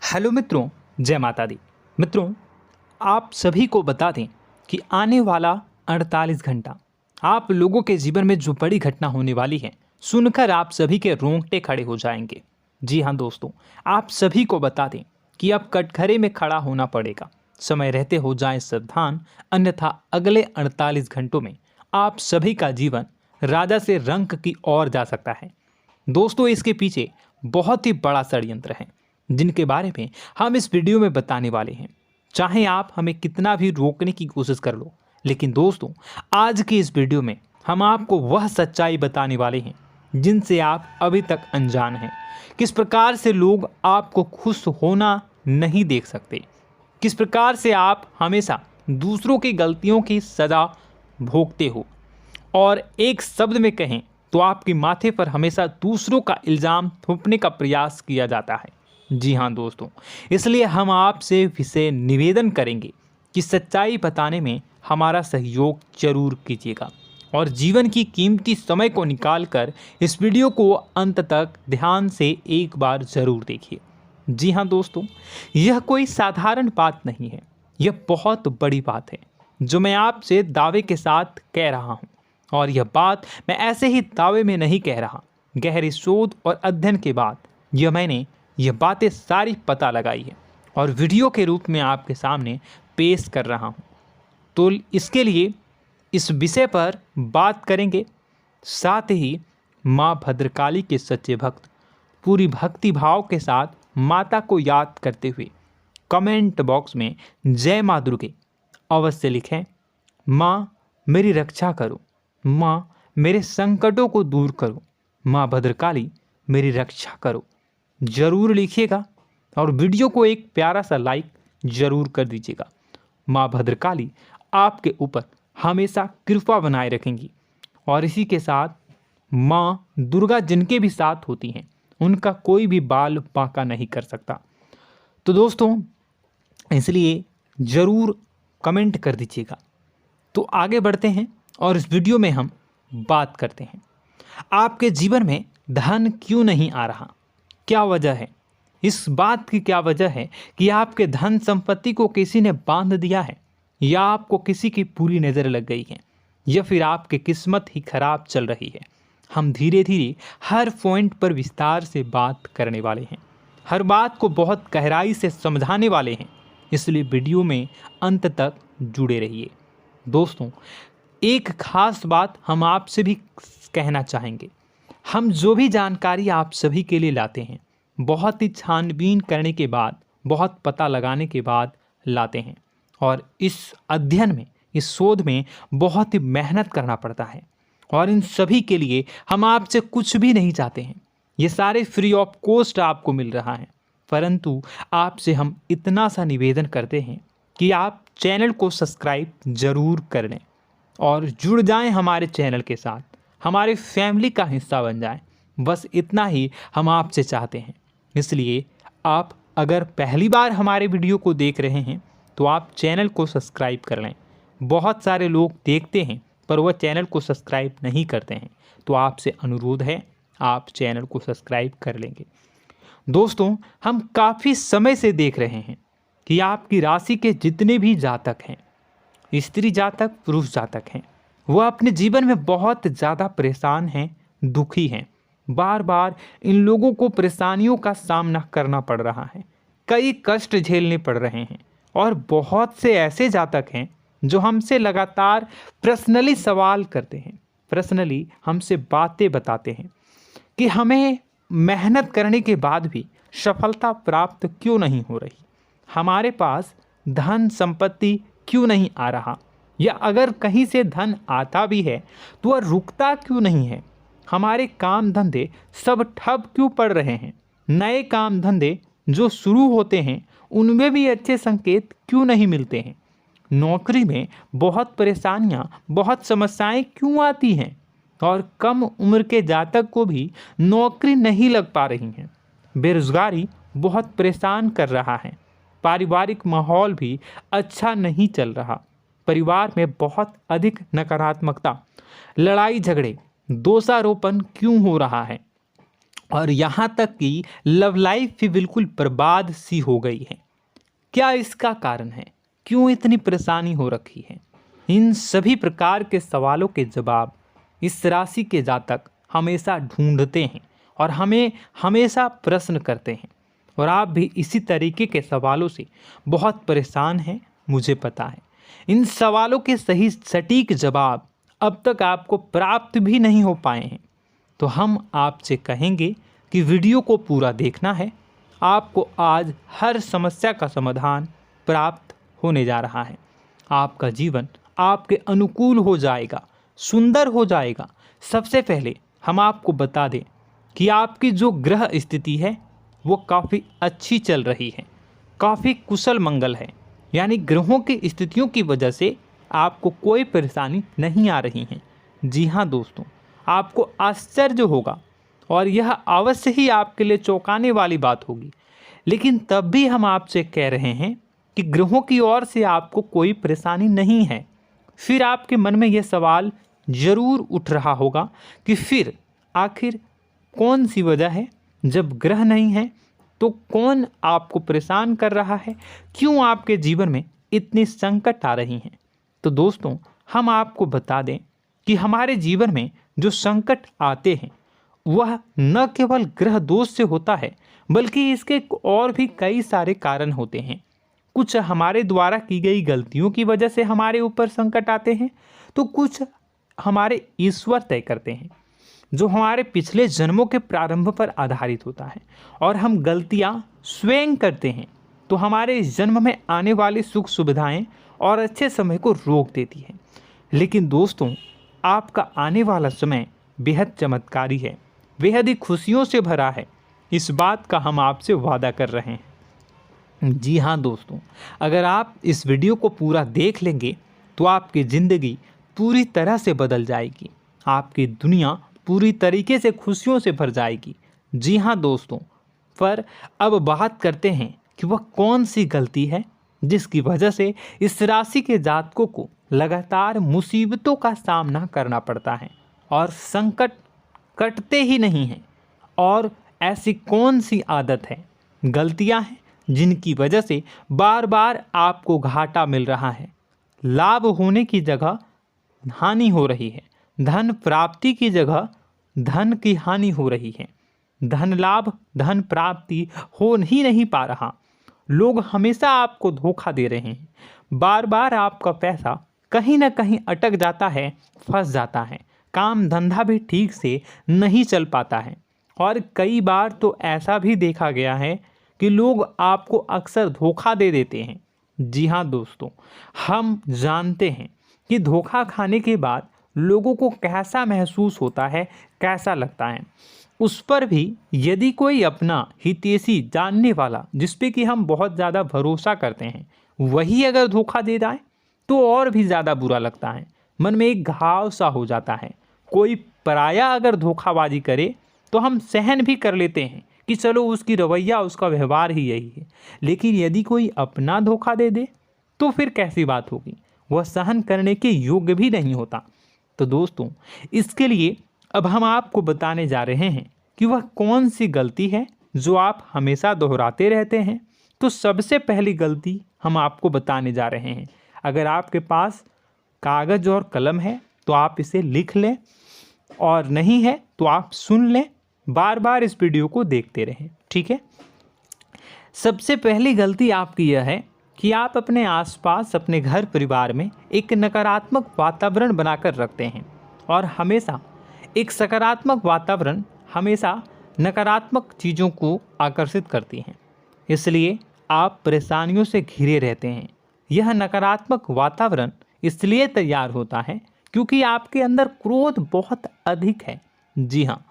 Hello मित्रों, जय माता दी। मित्रों, आप सभी को बता दें कि आने वाला 48 घंटा आप लोगों के जीवन में जो बड़ी घटना होने वाली है, सुनकर आप सभी के रोंगटे खड़े हो जाएंगे। जी हाँ दोस्तों, आप सभी को बता दें कि अब कटघरे में खड़ा होना पड़ेगा। समय रहते हो जाएं सावधान, अन्यथा अगले 48 घंटों में आप सभी का जीवन राजा से रंक की ओर जा सकता है। दोस्तों, इसके पीछे बहुत ही बड़ा षड्यंत्र है जिनके बारे में हम इस वीडियो में बताने वाले हैं। चाहे आप हमें कितना भी रोकने की कोशिश कर लो, लेकिन दोस्तों आज की इस वीडियो में हम आपको वह सच्चाई बताने वाले हैं जिनसे आप अभी तक अनजान हैं। किस प्रकार से लोग आपको खुश होना नहीं देख सकते, किस प्रकार से आप हमेशा दूसरों की गलतियों की सज़ा भोगते हो, और एक शब्द में कहें तो आपके माथे पर हमेशा दूसरों का इल्ज़ाम थोपने का प्रयास किया जाता है। जी हाँ दोस्तों, इसलिए हम आपसे विशेष निवेदन करेंगे कि सच्चाई बताने में हमारा सहयोग जरूर कीजिएगा और जीवन की कीमती समय को निकालकर इस वीडियो को अंत तक ध्यान से एक बार ज़रूर देखिए। जी हाँ दोस्तों, यह कोई साधारण बात नहीं है, यह बहुत बड़ी बात है जो मैं आपसे दावे के साथ कह रहा हूँ। और यह बात मैं ऐसे ही दावे में नहीं कह रहा, गहरी शोध और अध्ययन के बाद मैंने यह बातें सारी पता लगाई है और वीडियो के रूप में आपके सामने पेश कर रहा हूँ। तो इसके लिए इस विषय पर बात करेंगे। साथ ही माँ भद्रकाली के सच्चे भक्त पूरी भक्ति भाव के साथ माता को याद करते हुए कमेंट बॉक्स में जय माँ दुर्गे अवश्य लिखें। माँ मेरी रक्षा करो, माँ मेरे संकटों को दूर करो, माँ भद्रकाली मेरी रक्षा करो, ज़रूर लिखिएगा और वीडियो को एक प्यारा सा लाइक ज़रूर कर दीजिएगा। माँ भद्रकाली आपके ऊपर हमेशा कृपा बनाए रखेंगी और इसी के साथ माँ दुर्गा जिनके भी साथ होती हैं उनका कोई भी बाल बांका नहीं कर सकता। तो दोस्तों, इसलिए ज़रूर कमेंट कर दीजिएगा। तो आगे बढ़ते हैं और इस वीडियो में हम बात करते हैं, आपके जीवन में धन क्यों नहीं आ रहा, क्या वजह है। इस बात की क्या वजह है कि आपके धन संपत्ति को किसी ने बांध दिया है, या आपको किसी की पूरी नज़र लग गई है, या फिर आपकी किस्मत ही खराब चल रही है। हम धीरे धीरे हर पॉइंट पर विस्तार से बात करने वाले हैं, हर बात को बहुत गहराई से समझाने वाले हैं, इसलिए वीडियो में अंत तक जुड़े रहिए। दोस्तों, एक खास बात हम आपसे भी कहना चाहेंगे। हम जो भी जानकारी आप सभी के लिए लाते हैं, बहुत ही छानबीन करने के बाद, बहुत पता लगाने के बाद लाते हैं, और इस अध्ययन में, इस शोध में बहुत ही मेहनत करना पड़ता है। और इन सभी के लिए हम आपसे कुछ भी नहीं चाहते हैं, ये सारे फ्री ऑफ कॉस्ट आपको मिल रहा है। परंतु आपसे हम इतना सा निवेदन करते हैं कि आप चैनल को सब्सक्राइब ज़रूर कर लें और जुड़ जाएं हमारे चैनल के साथ, हमारे फैमिली का हिस्सा बन जाएं। बस इतना ही हम आपसे चाहते हैं। इसलिए आप अगर पहली बार हमारे वीडियो को देख रहे हैं तो आप चैनल को सब्सक्राइब कर लें। बहुत सारे लोग देखते हैं पर वह चैनल को सब्सक्राइब नहीं करते हैं, तो आपसे अनुरोध है आप चैनल को सब्सक्राइब कर लेंगे। दोस्तों, हम काफ़ी समय से देख रहे हैं कि आपकी राशि के जितने भी जातक हैं, स्त्री जातक, पुरुष जातक हैं, वह अपने जीवन में बहुत ज़्यादा परेशान हैं, दुखी हैं। बार बार इन लोगों को परेशानियों का सामना करना पड़ रहा है, कई कष्ट झेलने पड़ रहे हैं। और बहुत से ऐसे जातक हैं जो हमसे लगातार पर्सनली सवाल करते हैं, पर्सनली हमसे बातें बताते हैं कि हमें मेहनत करने के बाद भी सफलता प्राप्त क्यों नहीं हो रही, हमारे पास धन संपत्ति क्यों नहीं आ रहा, या अगर कहीं से धन आता भी है तो वह रुकता क्यों नहीं है, हमारे काम धंधे सब ठप क्यों पड़ रहे हैं, नए काम धंधे जो शुरू होते हैं उनमें भी अच्छे संकेत क्यों नहीं मिलते हैं, नौकरी में बहुत परेशानियां, बहुत समस्याएं क्यों आती हैं, और कम उम्र के जातक को भी नौकरी नहीं लग पा रही हैं, बेरोजगारी बहुत परेशान कर रहा है, पारिवारिक माहौल भी अच्छा नहीं चल रहा, परिवार में बहुत अधिक नकारात्मकता, लड़ाई झगड़े, दोषारोपण क्यों हो रहा है, और यहाँ तक कि लव लाइफ भी बिल्कुल बर्बाद सी हो गई है। क्या इसका कारण है? क्यों इतनी परेशानी हो रखी है? इन सभी प्रकार के सवालों के जवाब इस राशि के जातक हमेशा ढूंढते हैं और हमें हमेशा प्रश्न करते हैं। और आप भी इसी तरीके के सवालों से बहुत परेशान हैं, मुझे पता है। इन सवालों के सही सटीक जवाब अब तक आपको प्राप्त भी नहीं हो पाए हैं, तो हम आपसे कहेंगे कि वीडियो को पूरा देखना है। आपको आज हर समस्या का समाधान प्राप्त होने जा रहा है। आपका जीवन आपके अनुकूल हो जाएगा, सुंदर हो जाएगा। सबसे पहले हम आपको बता दें कि आपकी जो ग्रह स्थिति है वो काफ़ी अच्छी चल रही है, काफ़ी कुशल मंगल है। यानी ग्रहों की स्थितियों की वजह से आपको कोई परेशानी नहीं आ रही है। जी हाँ दोस्तों, आपको आश्चर्य होगा और यह अवश्य ही आपके लिए चौंकाने वाली बात होगी, लेकिन तब भी हम आपसे कह रहे हैं कि ग्रहों की ओर से आपको कोई परेशानी नहीं है। फिर आपके मन में यह सवाल जरूर उठ रहा होगा कि फिर आखिर कौन सी वजह है? जब ग्रह नहीं है तो कौन आपको परेशान कर रहा है? क्यों आपके जीवन में इतनी संकट आ रही हैं? तो दोस्तों, हम आपको बता दें कि हमारे जीवन में जो संकट आते हैं वह न केवल ग्रह दोष से होता है, बल्कि इसके और भी कई सारे कारण होते हैं। कुछ हमारे द्वारा की गई गलतियों की वजह से हमारे ऊपर संकट आते हैं, तो कुछ हमारे ईश्वर तय करते हैं, जो हमारे पिछले जन्मों के प्रारंभ पर आधारित होता है। और हम गलतियां स्वयं करते हैं तो हमारे इस जन्म में आने वाली सुख सुविधाएं और अच्छे समय को रोक देती है। लेकिन दोस्तों, आपका आने वाला समय बेहद चमत्कारी है, बेहद ही खुशियों से भरा है। इस बात का हम आपसे वादा कर रहे हैं। जी हाँ दोस्तों, अगर आप इस वीडियो को पूरा देख लेंगे तो आपकी ज़िंदगी पूरी तरह से बदल जाएगी, आपकी दुनिया पूरी तरीके से खुशियों से भर जाएगी। जी हाँ दोस्तों, पर अब बात करते हैं कि वह कौन सी गलती है जिसकी वजह से इस राशि के जातकों को लगातार मुसीबतों का सामना करना पड़ता है और संकट कटते ही नहीं हैं। और ऐसी कौन सी आदत है, गलतियां हैं जिनकी वजह से बार बार आपको घाटा मिल रहा है, लाभ होने की जगह हानि हो रही है, धन प्राप्ति की जगह धन की हानि हो रही है, धन लाभ धन प्राप्ति हो ही नहीं पा रहा, लोग हमेशा आपको धोखा दे रहे हैं, बार बार आपका पैसा कहीं ना कहीं अटक जाता है, फंस जाता है, काम धंधा भी ठीक से नहीं चल पाता है। और कई बार तो ऐसा भी देखा गया है कि लोग आपको अक्सर धोखा दे देते हैं। जी हाँ दोस्तों, हम जानते हैं कि धोखा खाने के बाद लोगों को कैसा महसूस होता है, कैसा लगता है। उस पर भी यदि कोई अपना हितैषी जानने वाला, जिस पे कि हम बहुत ज़्यादा भरोसा करते हैं, वही अगर धोखा दे जाए तो और भी ज़्यादा बुरा लगता है, मन में एक घाव सा हो जाता है। कोई पराया अगर धोखाबाजी करे तो हम सहन भी कर लेते हैं कि चलो उसकी रवैया उसका व्यवहार ही यही है, लेकिन यदि कोई अपना धोखा दे दे तो फिर कैसी बात होगी, वह सहन करने के योग्य भी नहीं होता। तो दोस्तों, इसके लिए अब हम आपको बताने जा रहे हैं कि वह कौन सी गलती है जो आप हमेशा दोहराते रहते हैं। तो सबसे पहली गलती हम आपको बताने जा रहे हैं। अगर आपके पास कागज़ और कलम है तो आप इसे लिख लें, और नहीं है तो आप सुन लें, बार बार इस वीडियो को देखते रहें, ठीक है। सबसे पहली गलती आपकी यह है कि आप अपने आसपास, अपने घर परिवार में एक नकारात्मक वातावरण बनाकर रखते हैं, और हमेशा एक सकारात्मक वातावरण हमेशा नकारात्मक चीज़ों को आकर्षित करती हैं। इसलिए आप परेशानियों से घिरे रहते हैं। यह नकारात्मक वातावरण इसलिए तैयार होता है क्योंकि आपके अंदर क्रोध बहुत अधिक है। जी हाँ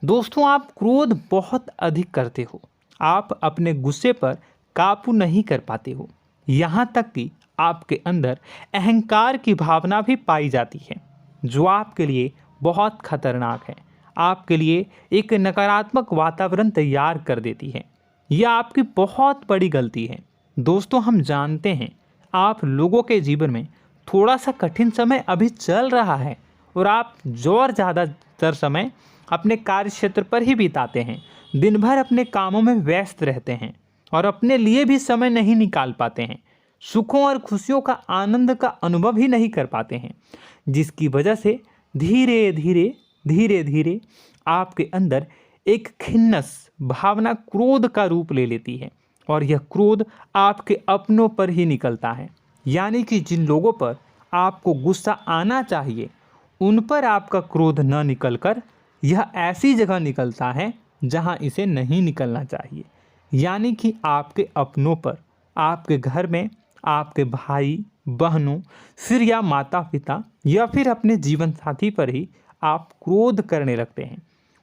दोस्तों, आप क्रोध बहुत अधिक करते हो, आप अपने गुस्से पर काबू नहीं कर पाते हो, यहाँ तक कि आपके अंदर अहंकार की भावना भी पाई जाती है, जो आपके लिए बहुत खतरनाक है, आपके लिए एक नकारात्मक वातावरण तैयार कर देती है। यह आपकी बहुत बड़ी गलती है। दोस्तों, हम जानते हैं आप लोगों के जीवन में थोड़ा सा कठिन समय अभी चल रहा है और आप और ज़्यादा अधिकतर समय अपने कार्य क्षेत्र पर ही बिताते हैं, दिन भर अपने कामों में व्यस्त रहते हैं और अपने लिए भी समय नहीं निकाल पाते हैं, सुखों और खुशियों का आनंद का अनुभव ही नहीं कर पाते हैं, जिसकी वजह से धीरे धीरे आपके अंदर एक खिन्नस भावना क्रोध का रूप ले लेती है और यह क्रोध आपके अपनों पर ही निकलता है। यानी कि जिन लोगों पर आपको गुस्सा आना चाहिए उन पर आपका क्रोध न निकलकर यह ऐसी जगह निकलता है जहां इसे नहीं निकलना चाहिए। यानी कि आपके अपनों पर, आपके घर में आपके भाई बहनों, फिर या माता पिता या फिर अपने जीवन साथी पर ही आप क्रोध करने लगते हैं।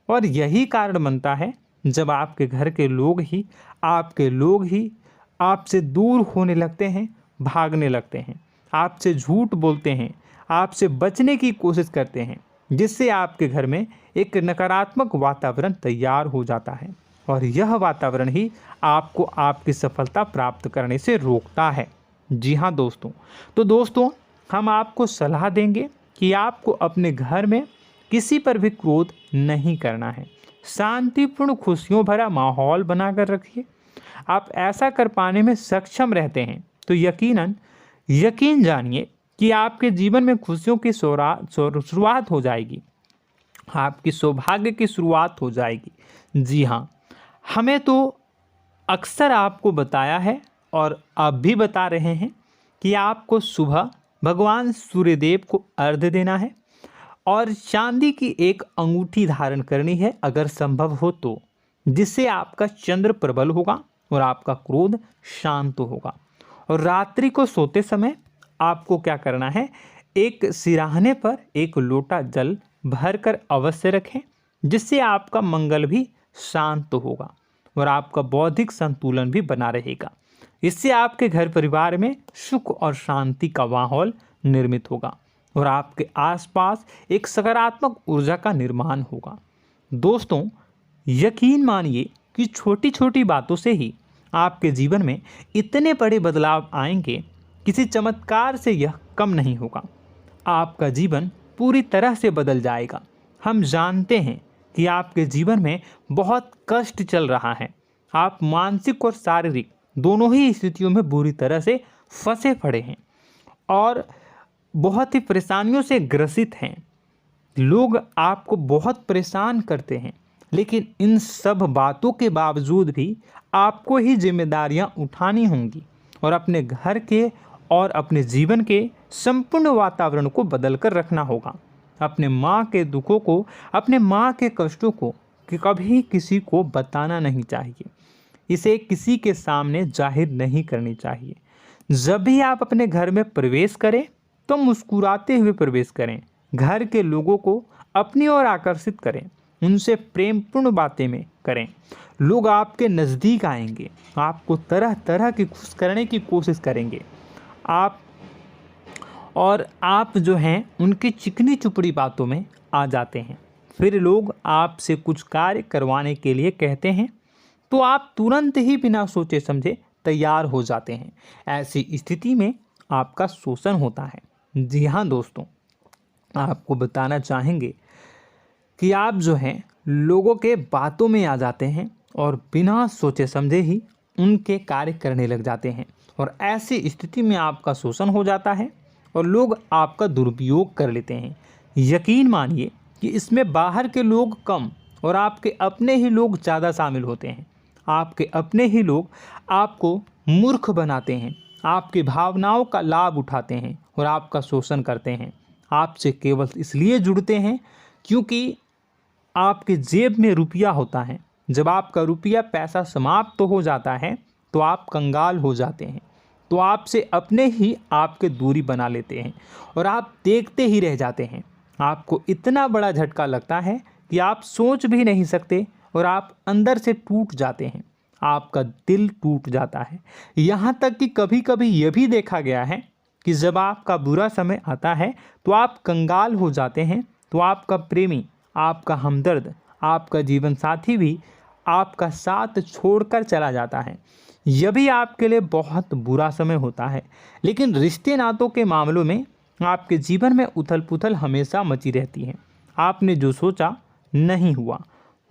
और यही कारण बनता है जब आपके घर के लोग ही आपसे दूर होने लगते हैं, भागने लगते हैं, आपसे झूठ बोलते हैं, आपसे बचने की कोशिश करते हैं, जिससे आपके घर में एक नकारात्मक वातावरण तैयार हो जाता है और यह वातावरण ही आपको आपकी सफलता प्राप्त करने से रोकता है। जी हाँ दोस्तों, तो दोस्तों हम आपको सलाह देंगे कि आपको अपने घर में किसी पर भी क्रोध नहीं करना है। शांतिपूर्ण खुशियों भरा माहौल बनाकर रखिए। आप ऐसा कर पाने में सक्षम रहते हैं तो यकीन जानिए कि आपके जीवन में खुशियों की शुरुआत हो जाएगी, आपकी सौभाग्य की शुरुआत हो जाएगी। जी हाँ, हमें तो अक्सर आपको बताया है और अब भी बता रहे हैं कि आपको सुबह भगवान सूर्यदेव को अर्घ्य देना है और चांदी की एक अंगूठी धारण करनी है अगर संभव हो तो, जिससे आपका चंद्र प्रबल होगा और आपका क्रोध शांत होगा। और रात्रि को सोते समय आपको क्या करना है, एक सिराहने पर एक लोटा जल भरकर अवश्य रखें, जिससे आपका मंगल भी शांत होगा और आपका बौद्धिक संतुलन भी बना रहेगा। इससे आपके घर परिवार में सुख और शांति का माहौल निर्मित होगा और आपके आसपास एक सकारात्मक ऊर्जा का निर्माण होगा। दोस्तों यकीन मानिए कि छोटी छोटी बातों से ही आपके जीवन में इतने बड़े बदलाव आएंगे, किसी चमत्कार से यह कम नहीं होगा। आपका जीवन पूरी तरह से बदल जाएगा। हम जानते हैं कि आपके जीवन में बहुत कष्ट चल रहा है, आप मानसिक और शारीरिक दोनों ही स्थितियों में बुरी तरह से फंसे पड़े हैं और बहुत ही परेशानियों से ग्रसित हैं। लोग आपको बहुत परेशान करते हैं, लेकिन इन सब बातों के बावजूद भी आपको ही जिम्मेदारियां उठानी होंगी और अपने घर के और अपने जीवन के संपूर्ण वातावरण को बदल कर रखना होगा। अपने माँ के दुखों को, अपने माँ के कष्टों को कभी किसी को बताना नहीं चाहिए, इसे किसी के सामने जाहिर नहीं करनी चाहिए। जब भी आप अपने घर में प्रवेश करें तो मुस्कुराते हुए प्रवेश करें, घर के लोगों को अपनी ओर आकर्षित करें, उनसे प्रेमपूर्ण बातें में करें। लोग आपके नज़दीक आएंगे, आपको तरह तरह की खुश करने की कोशिश करेंगे। आप जो हैं उनकी चिकनी चुपड़ी बातों में आ जाते हैं। फिर लोग आपसे कुछ कार्य करवाने के लिए कहते हैं तो आप तुरंत ही बिना सोचे समझे तैयार हो जाते हैं। ऐसी स्थिति में आपका शोषण होता है। जी हाँ दोस्तों, आपको बताना चाहेंगे कि आप जो हैं लोगों के बातों में आ जाते हैं और बिना सोचे समझे ही उनके कार्य करने लग जाते हैं और ऐसी स्थिति में आपका शोषण हो जाता है और लोग आपका दुरुपयोग कर लेते हैं। यकीन मानिए कि इसमें बाहर के लोग कम और आपके अपने ही लोग ज़्यादा शामिल होते हैं। आपके अपने ही लोग आपको मूर्ख बनाते हैं, आपकी भावनाओं का लाभ उठाते हैं और आपका शोषण करते हैं। आपसे केवल इसलिए जुड़ते हैं क्योंकि आपके जेब में रुपया होता है। जब आपका रुपया पैसा समाप्त हो जाता है तो आप कंगाल हो जाते हैं, तो आपसे अपने ही आपके दूरी बना लेते हैं और आप देखते ही रह जाते हैं। आपको इतना बड़ा झटका लगता है कि आप सोच भी नहीं सकते और आप अंदर से टूट जाते हैं, आपका दिल टूट जाता है। यहाँ तक कि कभी कभी यह भी देखा गया है कि जब आपका बुरा समय आता है तो आप कंगाल हो जाते हैं, तो आपका प्रेमी, आपका हमदर्द, आपका जीवन साथी भी आपका साथ छोड़कर चला जाता है। यह भी आपके लिए बहुत बुरा समय होता है। लेकिन रिश्ते नातों के मामलों में आपके जीवन में उथल पुथल हमेशा मची रहती है। आपने जो सोचा नहीं हुआ।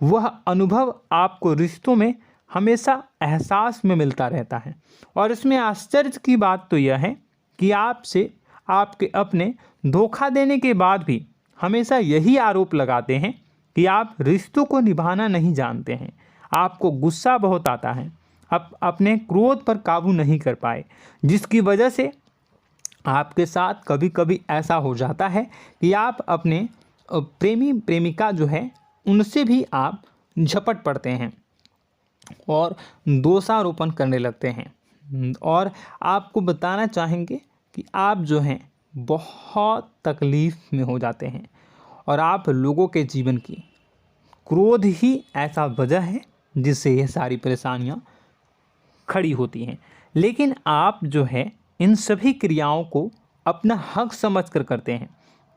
वह अनुभव आपको रिश्तों में हमेशा एहसास में मिलता रहता है। और इसमें आश्चर्य की बात तो यह है कि आपसे आपके अपने धोखा देने के बाद भी हमेशा यही आरोप लगाते हैं कि आप रिश्तों को निभाना नहीं जानते हैं। आपको गुस्सा बहुत आता है, अपने क्रोध पर काबू नहीं कर पाए, जिसकी वजह से आपके साथ कभी कभी ऐसा हो जाता है कि आप अपने प्रेमी प्रेमिका जो है उनसे भी आप झपट पड़ते हैं और दोषारोपण करने लगते हैं। और आपको बताना चाहेंगे कि आप जो हैं बहुत तकलीफ़ में हो जाते हैं और आप लोगों के जीवन की क्रोध ही ऐसा वजह है जिससे ये सारी परेशानियां खड़ी होती हैं। लेकिन आप जो है इन सभी क्रियाओं को अपना हक समझकर करते हैं,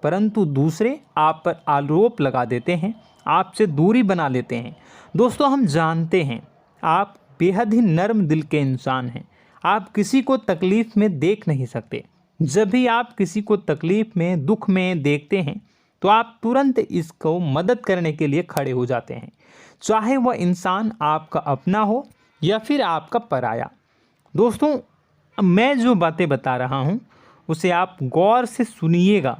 परंतु दूसरे आप पर आरोप लगा देते हैं, आपसे दूरी बना लेते हैं। दोस्तों, हम जानते हैं आप बेहद ही नर्म दिल के इंसान हैं। आप किसी को तकलीफ़ में देख नहीं सकते। जब भी आप किसी को तकलीफ़ में, दुख में देखते हैं तो आप तुरंत इसको मदद करने के लिए खड़े हो जाते हैं, चाहे वह इंसान आपका अपना हो या फिर आपका पराया। दोस्तों, मैं जो बातें बता रहा हूँ उसे आप गौर से सुनिएगा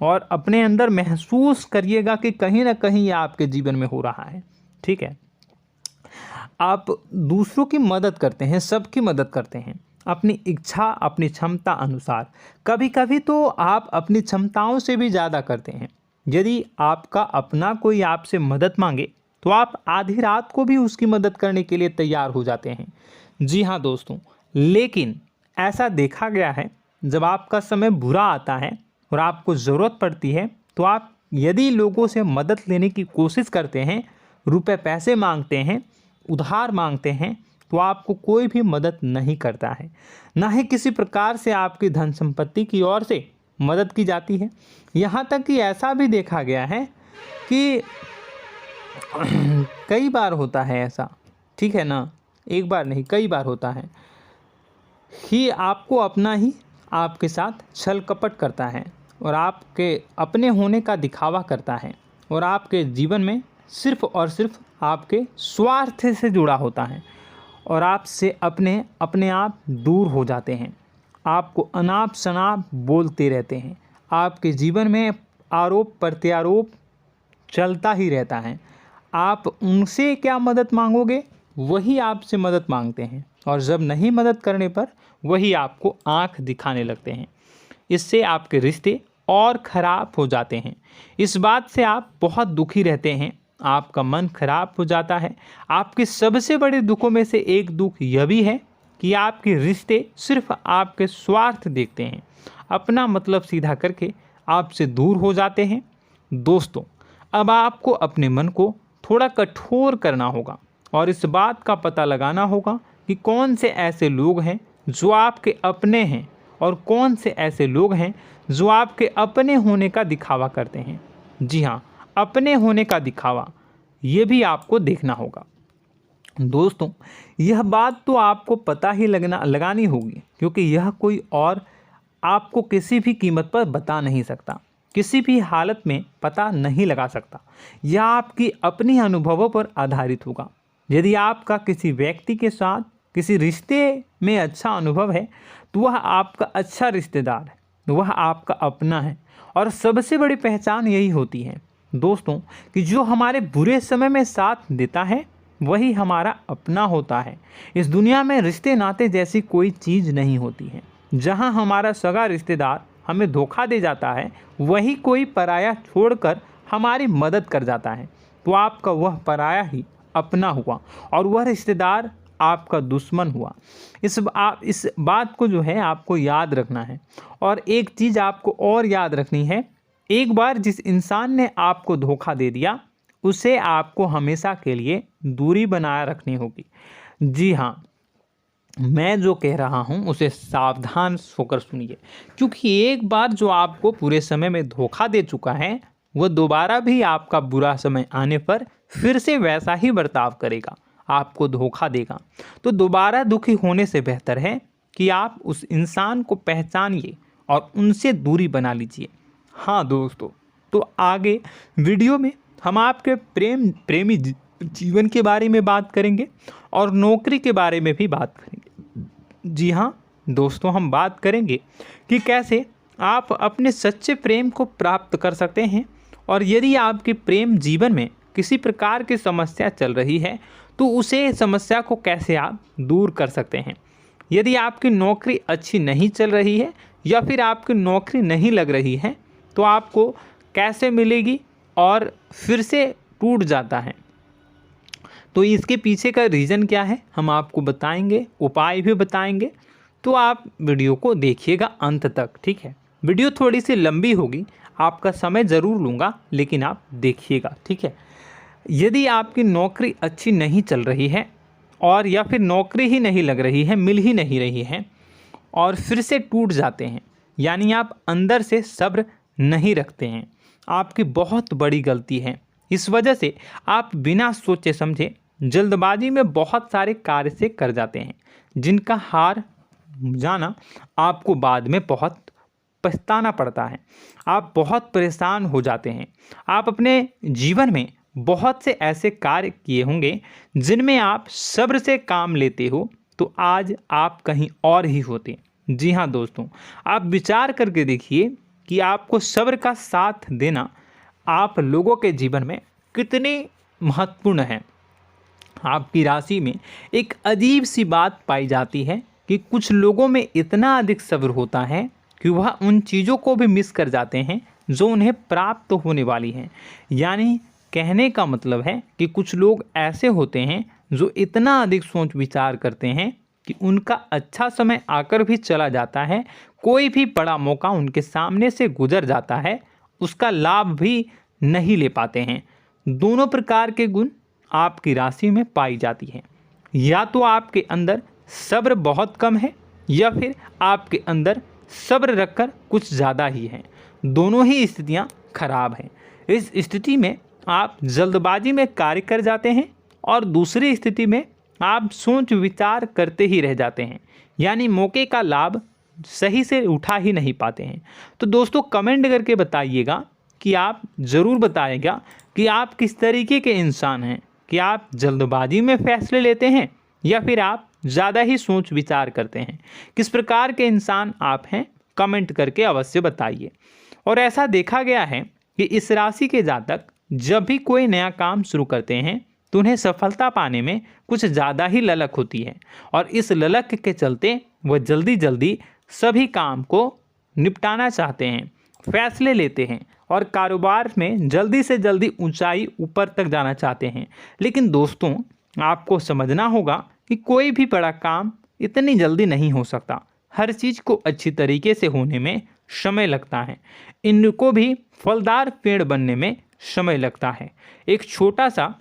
और अपने अंदर महसूस करिएगा कि कहीं ना कहीं ये आपके जीवन में हो रहा है। ठीक है, आप दूसरों की मदद करते हैं, सबकी मदद करते हैं अपनी इच्छा, अपनी क्षमता अनुसार। कभी कभी तो आप अपनी क्षमताओं से भी ज़्यादा करते हैं। यदि आपका अपना कोई आपसे मदद मांगे तो आप आधी रात को भी उसकी मदद करने के लिए तैयार हो जाते हैं। जी हाँ दोस्तों, लेकिन ऐसा देखा गया है जब आपका समय बुरा आता है और आपको ज़रूरत पड़ती है तो आप यदि लोगों से मदद लेने की कोशिश करते हैं, रुपए पैसे मांगते हैं, उधार मांगते हैं, तो आपको कोई भी मदद नहीं करता है। ना ही किसी प्रकार से आपकी धन संपत्ति की ओर से मदद की जाती है। यहाँ तक कि ऐसा भी देखा गया है कि कई बार होता है ऐसा, ठीक है ना, एक बार नहीं कई बार होता है कि आपको अपना ही आपके साथ छल कपट करता है और आपके अपने होने का दिखावा करता है और आपके जीवन में सिर्फ और सिर्फ आपके स्वार्थ से जुड़ा होता है और आपसे अपने आप दूर हो जाते हैं। आपको अनाप शनाप बोलते रहते हैं। आपके जीवन में आरोप प्रत्यारोप चलता ही रहता है। आप उनसे क्या मदद मांगोगे, वही आपसे मदद मांगते हैं और जब नहीं मदद करने पर वही आपको आंख दिखाने लगते हैं। इससे आपके रिश्ते और ख़राब हो जाते हैं। इस बात से आप बहुत दुखी रहते हैं, आपका मन खराब हो जाता है। आपके सबसे बड़े दुखों में से एक दुख यह भी है कि आपके रिश्ते सिर्फ आपके स्वार्थ देखते हैं, अपना मतलब सीधा करके आपसे दूर हो जाते हैं। दोस्तों, अब आपको अपने मन को थोड़ा कठोर करना होगा और इस बात का पता लगाना होगा कि कौन से ऐसे लोग हैं जो आपके अपने हैं और कौन से ऐसे लोग हैं जो आपके अपने होने का दिखावा करते हैं। जी हाँ, अपने होने का दिखावा, ये भी आपको देखना होगा। दोस्तों, यह बात तो आपको पता ही लगानी होगी, क्योंकि यह कोई और आपको किसी भी कीमत पर बता नहीं सकता, किसी भी हालत में पता नहीं लगा सकता। यह आपकी अपनी अनुभवों पर आधारित होगा। यदि आपका किसी व्यक्ति के साथ किसी रिश्ते में अच्छा अनुभव है तो वह आपका अच्छा रिश्तेदार है, वह आपका अपना है। और सबसे बड़ी पहचान यही होती है दोस्तों कि जो हमारे बुरे समय में साथ देता है वही हमारा अपना होता है। इस दुनिया में रिश्ते नाते जैसी कोई चीज़ नहीं होती है। जहां हमारा सगा रिश्तेदार हमें धोखा दे जाता है, वही कोई पराया छोड़कर हमारी मदद कर जाता है, तो आपका वह पराया ही अपना हुआ और वह रिश्तेदार आपका दुश्मन हुआ। इस बात को जो है आपको याद रखना है। और एक चीज़ आपको और याद रखनी है, एक बार जिस इंसान ने आपको धोखा दे दिया उसे आपको हमेशा के लिए दूरी बनाए रखनी होगी। जी हाँ, मैं जो कह रहा हूँ उसे सावधान होकर सुनिए, क्योंकि एक बार जो आपको पूरे समय में धोखा दे चुका है वह दोबारा भी आपका बुरा समय आने पर फिर से वैसा ही बर्ताव करेगा, आपको धोखा देगा। तो दोबारा दुखी होने से बेहतर है कि आप उस इंसान को पहचानिए और उनसे दूरी बना लीजिए। हाँ दोस्तों, तो आगे वीडियो में हम आपके प्रेमी जीवन के बारे में बात करेंगे और नौकरी के बारे में भी बात करेंगे। जी हाँ दोस्तों, हम बात करेंगे कि कैसे आप अपने सच्चे प्रेम को प्राप्त कर सकते हैं, और यदि आपके प्रेम जीवन में किसी प्रकार की समस्या चल रही है तो उसे समस्या को कैसे आप दूर कर सकते हैं। यदि आपकी नौकरी अच्छी नहीं चल रही है या फिर आपकी नौकरी नहीं लग रही है तो आपको कैसे मिलेगी और फिर से टूट जाता है, तो इसके पीछे का रीज़न क्या है हम आपको बताएंगे, उपाय भी बताएंगे। तो आप वीडियो को देखिएगा अंत तक, ठीक है। वीडियो थोड़ी सी लंबी होगी, आपका समय ज़रूर लूँगा, लेकिन आप देखिएगा, ठीक है। यदि आपकी नौकरी अच्छी नहीं चल रही है और या फिर नौकरी ही नहीं लग रही है, मिल ही नहीं रही है और फिर से टूट जाते हैं, यानी आप अंदर से सब्र नहीं रखते हैं, आपकी बहुत बड़ी गलती है। इस वजह से आप बिना सोचे समझे जल्दबाजी में बहुत सारे कार्य से कर जाते हैं, जिनका हार जाना आपको बाद में बहुत पछताना पड़ता है। आप बहुत परेशान हो जाते हैं। आप अपने जीवन में बहुत से ऐसे कार्य किए होंगे जिनमें आप सब्र से काम लेते हो, तो आज आप कहीं और ही होते। जी हाँ दोस्तों, आप विचार करके देखिए कि आपको सब्र का साथ देना आप लोगों के जीवन में कितनी महत्वपूर्ण है। आपकी राशि में एक अजीब सी बात पाई जाती है कि कुछ लोगों में इतना अधिक सब्र होता है कि वह उन चीज़ों को भी मिस कर जाते हैं जो उन्हें प्राप्त होने वाली हैं। यानी कहने का मतलब है कि कुछ लोग ऐसे होते हैं जो इतना अधिक सोच विचार करते हैं कि उनका अच्छा समय आकर भी चला जाता है, कोई भी बड़ा मौका उनके सामने से गुजर जाता है, उसका लाभ भी नहीं ले पाते हैं। दोनों प्रकार के गुण आपकी राशि में पाई जाती है। या तो आपके अंदर सब्र बहुत कम है या फिर आपके अंदर सब्र रखकर कुछ ज़्यादा ही है। दोनों ही स्थितियाँ खराब हैं। इस स्थिति में आप जल्दबाजी में कार्य कर जाते हैं और दूसरी स्थिति में आप सोच विचार करते ही रह जाते हैं, यानी मौके का लाभ सही से उठा ही नहीं पाते हैं। तो दोस्तों कमेंट करके बताइएगा कि आप ज़रूर बताइएगा कि आप किस तरीके के इंसान हैं, कि आप जल्दबाजी में फैसले लेते हैं या फिर आप ज़्यादा ही सोच विचार करते हैं। किस प्रकार के इंसान आप हैं, कमेंट करके अवश्य बताइए। और ऐसा देखा गया है कि इस राशि के जातक जब भी कोई नया काम शुरू करते हैं तो उन्हें सफलता पाने में कुछ ज़्यादा ही ललक होती है, और इस ललक के चलते वह जल्दी जल्दी सभी काम को निपटाना चाहते हैं, फैसले लेते हैं और कारोबार में जल्दी से जल्दी ऊंचाई ऊपर तक जाना चाहते हैं। लेकिन दोस्तों आपको समझना होगा कि कोई भी बड़ा काम इतनी जल्दी नहीं हो सकता। हर चीज़ को अच्छी तरीके से होने में समय लगता है। इनको भी फलदार पेड़ बनने में समय लगता है। एक छोटा सा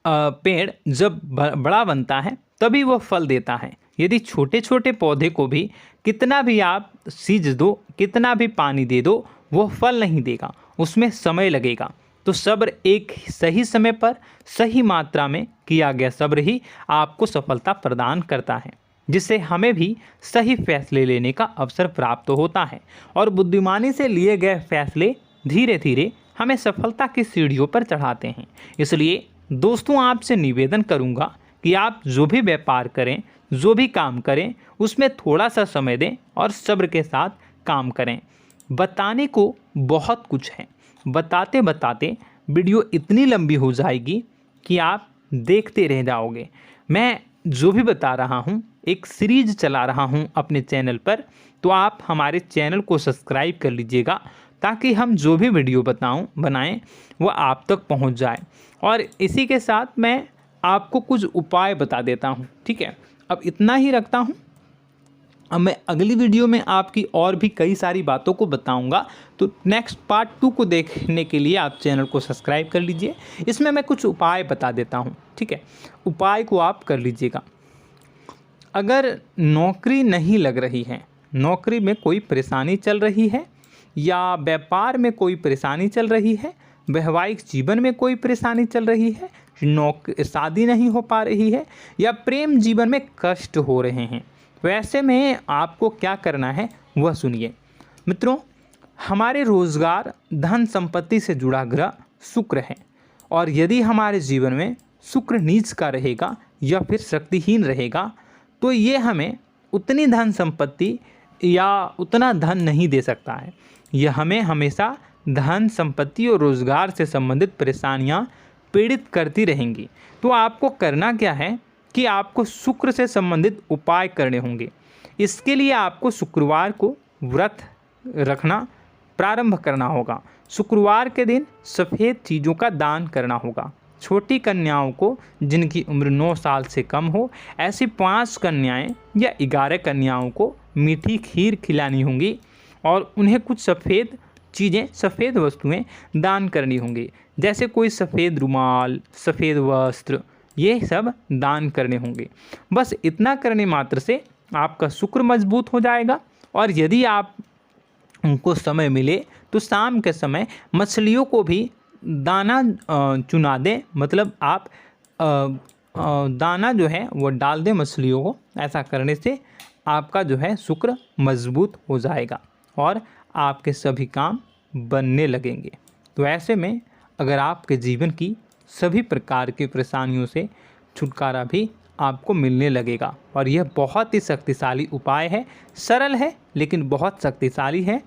पेड़ जब बड़ा बनता है तभी वह फल देता है। यदि छोटे छोटे पौधे को भी कितना भी आप सींच दो, कितना भी पानी दे दो, वो फल नहीं देगा, उसमें समय लगेगा। तो सब्र एक सही समय पर सही मात्रा में किया गया सब्र ही आपको सफलता प्रदान करता है, जिससे हमें भी सही फैसले लेने का अवसर प्राप्त होता है। और बुद्धिमानी से लिए गए फैसले धीरे धीरे हमें सफलता की सीढ़ियों पर चढ़ाते हैं। इसलिए दोस्तों आपसे निवेदन करूंगा कि आप जो भी व्यापार करें, जो भी काम करें, उसमें थोड़ा सा समय दें और सब्र के साथ काम करें। बताने को बहुत कुछ है, बताते बताते वीडियो इतनी लंबी हो जाएगी कि आप देखते रह जाओगे। मैं जो भी बता रहा हूँ एक सीरीज चला रहा हूँ अपने चैनल पर, तो आप हमारे चैनल को सब्सक्राइब कर लीजिएगा ताकि हम जो भी वीडियो बनाएं वो आप तक पहुँच जाए। और इसी के साथ मैं आपको कुछ उपाय बता देता हूँ, ठीक है। अब इतना ही रखता हूँ। अब मैं अगली वीडियो में आपकी और भी कई सारी बातों को बताऊंगा। तो नेक्स्ट पार्ट 2 को देखने के लिए आप चैनल को सब्सक्राइब कर लीजिए। इसमें मैं कुछ उपाय बता देता हूं, ठीक है। उपाय को आप कर लीजिएगा। अगर नौकरी नहीं लग रही है, नौकरी में कोई परेशानी चल रही है, या व्यापार में कोई परेशानी चल रही है, वैवाहिक जीवन में कोई परेशानी चल रही है, शादी नहीं हो पा रही है, या प्रेम जीवन में कष्ट हो रहे हैं, वैसे में आपको क्या करना है वह सुनिए। मित्रों, हमारे रोजगार, धन संपत्ति से जुड़ा ग्रह शुक्र है, और यदि हमारे जीवन में शुक्र नीच का रहेगा या फिर शक्तिहीन रहेगा तो ये हमें उतनी धन संपत्ति या उतना धन नहीं दे सकता है। यह हमें हमेशा धन संपत्ति और रोजगार से संबंधित परेशानियां पीड़ित करती रहेंगी। तो आपको करना क्या है कि आपको शुक्र से संबंधित उपाय करने होंगे। इसके लिए आपको शुक्रवार को व्रत रखना प्रारंभ करना होगा। शुक्रवार के दिन सफ़ेद चीज़ों का दान करना होगा। छोटी कन्याओं को जिनकी उम्र 9 साल से कम हो, ऐसी 5 कन्याएं या 11 कन्याओं को मीठी खीर खिलानी होंगी और उन्हें कुछ सफ़ेद चीज़ें, सफ़ेद वस्तुएं दान करनी होंगी, जैसे कोई सफ़ेद रुमाल, सफ़ेद वस्त्र, ये सब दान करने होंगे। बस इतना करने मात्र से आपका शुक्र मजबूत हो जाएगा। और यदि आप उनको समय मिले तो शाम के समय मछलियों को भी दाना चुना दें, मतलब आप दाना जो है वो डाल दें मछलियों को। ऐसा करने से आपका जो है शुक्र मजबूत हो जाएगा और आपके सभी काम बनने लगेंगे। तो ऐसे में अगर आपके जीवन की सभी प्रकार की परेशानियों से छुटकारा भी आपको मिलने लगेगा। और यह बहुत ही शक्तिशाली उपाय है, सरल है लेकिन बहुत शक्तिशाली है।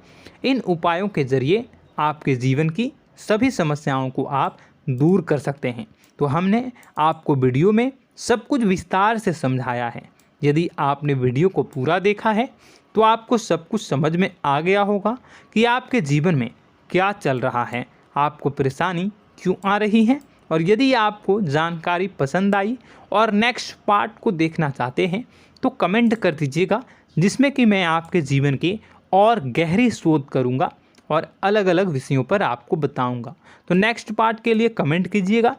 इन उपायों के ज़रिए आपके जीवन की सभी समस्याओं को आप दूर कर सकते हैं। तो हमने आपको वीडियो में सब कुछ विस्तार से समझाया है। यदि आपने वीडियो को पूरा देखा है तो आपको सब कुछ समझ में आ गया होगा कि आपके जीवन में क्या चल रहा है, आपको परेशानी क्यों आ रही है। और यदि आपको जानकारी पसंद आई और नेक्स्ट पार्ट को देखना चाहते हैं तो कमेंट कर दीजिएगा, जिसमें कि मैं आपके जीवन की और गहरी शोध करूंगा और अलग अलग विषयों पर आपको बताऊंगा। तो नेक्स्ट पार्ट के लिए कमेंट कीजिएगा,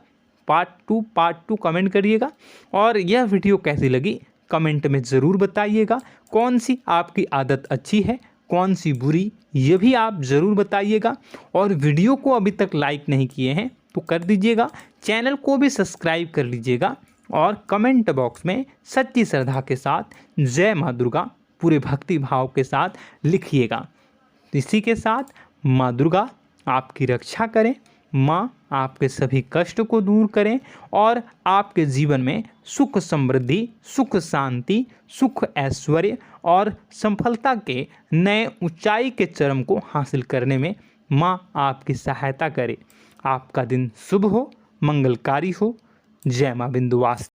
पार्ट टू कमेंट करिएगा। और यह वीडियो कैसी लगी कमेंट में ज़रूर बताइएगा। कौन सी आपकी आदत अच्छी है, कौन सी बुरी, ये भी आप ज़रूर बताइएगा। और वीडियो को अभी तक लाइक नहीं किए हैं तो कर दीजिएगा, चैनल को भी सब्सक्राइब कर लीजिएगा और कमेंट बॉक्स में सच्ची श्रद्धा के साथ जय माँ दुर्गा पूरे भक्ति भाव के साथ लिखिएगा। इसी के साथ माँ दुर्गा आपकी रक्षा करें, माँ आपके सभी कष्ट को दूर करें और आपके जीवन में सुख समृद्धि, सुख शांति, सुख ऐश्वर्य और सफलता के नए ऊंचाई के चरम को हासिल करने में माँ आपकी सहायता करे। आपका दिन शुभ हो, मंगलकारी हो। जय माँ विंध्यवासिनी।